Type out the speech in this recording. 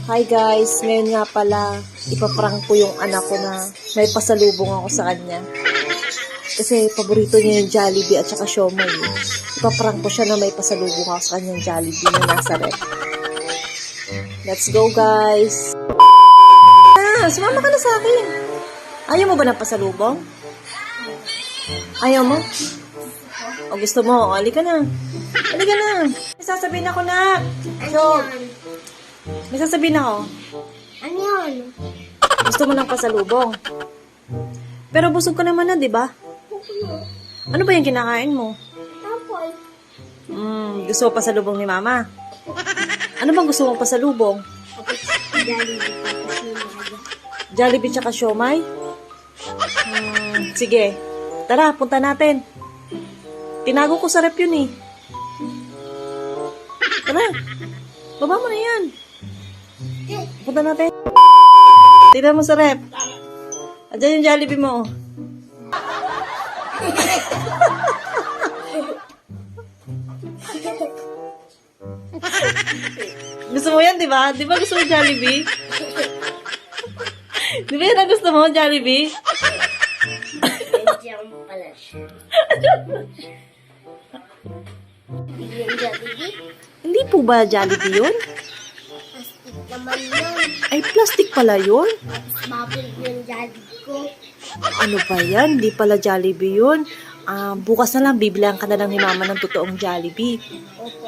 Hi guys, ngayon nga pala, ipaprank ko yung anak ko na may pasalubong ako sa kanya. Kasi paborito niya yung Jollibee at saka siomai. Ipaprank ko siya na may pasalubong ako sa kanyang Jollibee na nasa rep. Let's go guys! Sumama ka na sa akin. Ayaw mo ba ng pasalubong? Ayaw mo? O gusto mo? O, halika na. Halika na. May sasabihin ako na. So, may sasabihin ako. Ano yun? Gusto mo ng pasalubong. Pero busog ka naman na, di ba? Ano ba yung kinakain mo? Apple. Gusto mo pasalubong ni mama? Ano bang gusto mong pasalubong? Jollibee tsaka siomai? Sige. Tara, punta natin. Tinago ko sa rep yun eh. Tara. Baba mo na yan. Punta natin. Tignan mo sa rep. Andiyan yung Jollibee mo. Gusto mo yan, di ba? Di ba gusto mo Jollibee? Di ba yan ang gusto mo, Jollibee? Nandiyan pala siya. Yung Jollibee? Hindi po ba Jollibee yun? Plastic naman yun. Ay, plastic pala yun. Bubble yung Jollibee ko. Ano ba yan? Hindi pala Jollibee yun. Bukas na lang, bibilihan ka na lang ni mama ng totoong Jollibee. Opo.